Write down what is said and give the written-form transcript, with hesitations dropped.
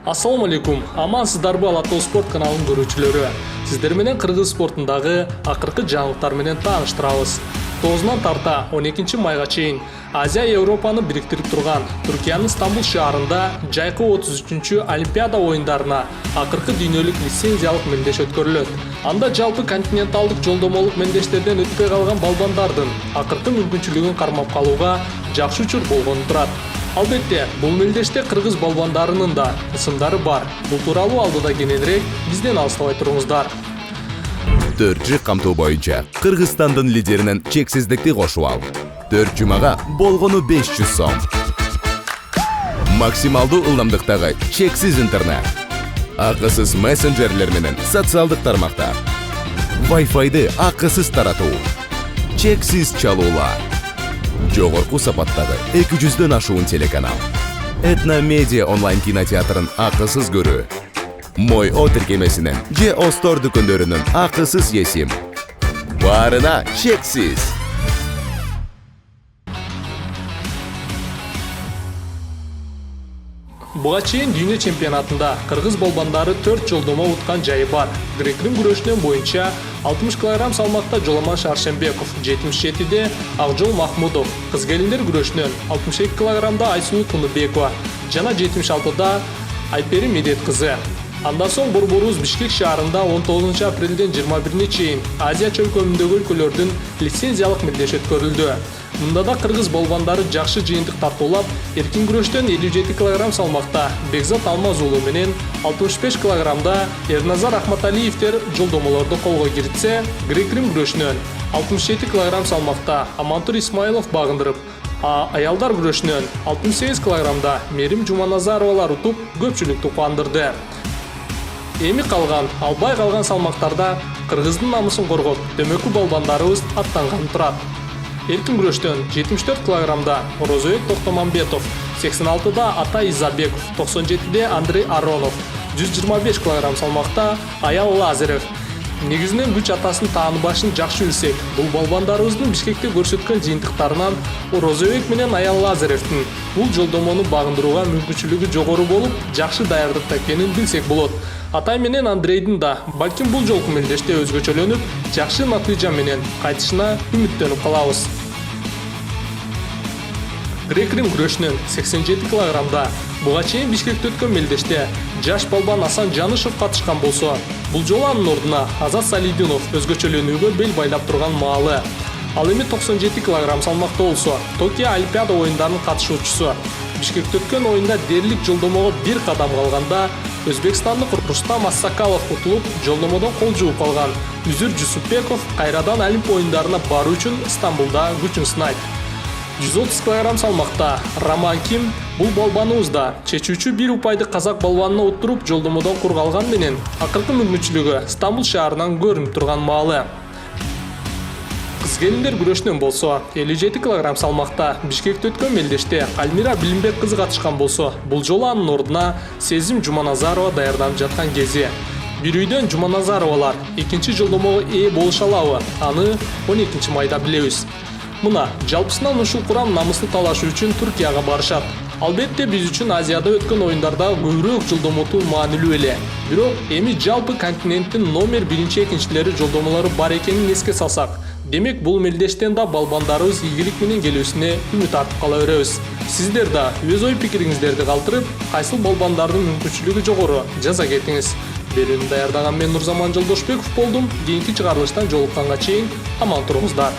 Assalamu алейкум. Амансыздарбы Ала Тоо спорт каналынын көрүүчүлөрү. Сиздер менен кыргыз спортундагы акыркы жаңылыктар менен тааныштырабыз. 9-нан тарта 12 майга чейин Азия Европаны бириктирип турган Түркиянын Стамбул шаарында жайкы 33-чү Олимпиада оюндарына акыркы дүйнөлүк лицензиялык мендеш өткөрүлөт. Анда жалпы континенталдык жолдомолук мендештерден өтпөй калган балбандардын акыркы мүмкүнчүлүгүн кармап калууга жакшы учур болгону турат. Албетте, бул мелдеште кыргыз балбандарынын да ысымдары бар. Бул тууралуу алдыда кененирээк бизден алыстабай туруңуздар. 4 камтоо боюнча Кыргызстандын лидеринен чексиздикти кошуп ал. 4 жумага болгону 500 сом. Максималдуу ылдамдыктагы чексиз интернет. Акысыз мессенджерлер менен социалдык тармактар. Wi-Fi'ды акысыз таратуу. Чексиз чалуулар. Жогорку сапаттагы 200дөн ашуун телеканал. Этно медиа онлайн кинотеатрын акысыз көрүү. Мой О тиркемесинен же Остор дүкөндөрүнүн акысыз есим. Баарына чексиз. Буга чейин дүйнө чемпионатында кыргыз балбандары 4 жолдомо уткан жайы бар. Грек-рим күрөшүнөн боюнча 60 кг салмакта Жоламан Шаршембеков, 77-де Акжол Махмудов, кыз келиндер күрөшүнөн 62 кг Айсулуу Тунубекова жана 76-да Айпери Медет кызы. Андан соң борборубуз Бишкек шаарында 19 апрелден 21-не чейин Азия чөлкөмүндөгү өлкөлөрдүн лицензиялык мелдеш өткөрүлдү. Мында да кыргыз балбандары жакшы жыйынтык тартуулап, эркин күрөштөн 57 кг салмакта Бекзат Алмаз уулу менен 65 кг Эрназар Ахматалиевтер жолдомолорду колго киритсе, грек-рим күрөшүнөн 67 кг салмакта Амантур Исмаилов багындырып, аялдар күрөшүнөн 68 кг Мерим Жуманазаровалар утуп көпчүлүктү кубандырды. Эми калган, албай калган салмактарда кыргыздын намысын коргоп, дөмөкү балбандарыбыз аттанган турат. Эркин күрөштөн 74 кг Орозоек Токтомамбетов, 86-да Атай Изабеков, 97-де Андрей Аронов, 125 кг салмакта Аял Лазарев. Негизинен күч атасын тааныбашын жакшы билсек, бул балбандарыбыздын Бишкекте көрсөткөн жыйынтыктарынан Орозоек менен Аял Лазаревдин бул жолдомону багындырууга мүмкүнчүлүгү жогору болуп, жакшы даярдыкта экенин билсек болот. Атай менен Андрейдин да балким бул жолку мелдеште өзгөчөлөнүп, жакшы натыйжа менен кайтышына үмүттөнүп калабыз. Грек-рим күрөшүнөн 87 кг буга чейин Бишкекте өткөн мелдеште жаш балбан Асан Жанышев катышкан болсо, бул жолу анын ордуна Азат Салидинов өзгөчөлөнүүгө бел байлап турган маалы. Ал эми 97 кг салмакта болсо, Токио Олимпиада оюндарынын катышуучусу. Бишкекте өткөн оюнда дээрлик жолдомого бир кадам калганда Өзбекстандык Рустам Ассакалов утулуп, жолдомодон кол жууп калган Үзүр Жусупбеков кайрадан Олимп оюндарына баруу үчүн Стамбулда күчүн сынайт. 130 кг салмакта Роман Ким бул балбаныбызда чечүүчү бир упайды казак балбанына уттуруп жолдомодон кургалган менен акыркы мүмкүнчүлүгү Стамбул шаарынан көрүнүп турган маалы. Кыз келиндер күрөшүнөн болсо, 57 кг салмакта Бишкекте өткөн мелдеште Альмира Билимбек кызы катышкан болсо, бул жолу анын ордуна Сезим Жуманазарова даярданып жаткан кези. Бир үйдөн Жуманазаровалар экинчи жолдомого ээ болуша алабы? Аны 12 майда билебиз. Мына, жалпысынан ушул курам намысты талашуу үчүн Түркияга барышат. Албетте биз үчүн Азияда өткөн оюндарда көбүрөөк жолдомо утуу маанилүү эле. Бирок эми жалпы континенттин номер 1-экинчилери жолдомолору бар экенин эске салсак, демек бул мелдештен да балбандарыбыз ийгилик менен келүүсүнө үмүт артып кала беребиз. Сиздер да өз ой пикириңиздерди калтырып, кайсыл балбандардын мүмкүнчүлүгү жогору жаза кетиңиз. Берүүнү даярдаган мен Нурзаман Жолдошбеков болдум. Кийинки чыгарылыштан жолукканга чейин аман туруңуздар.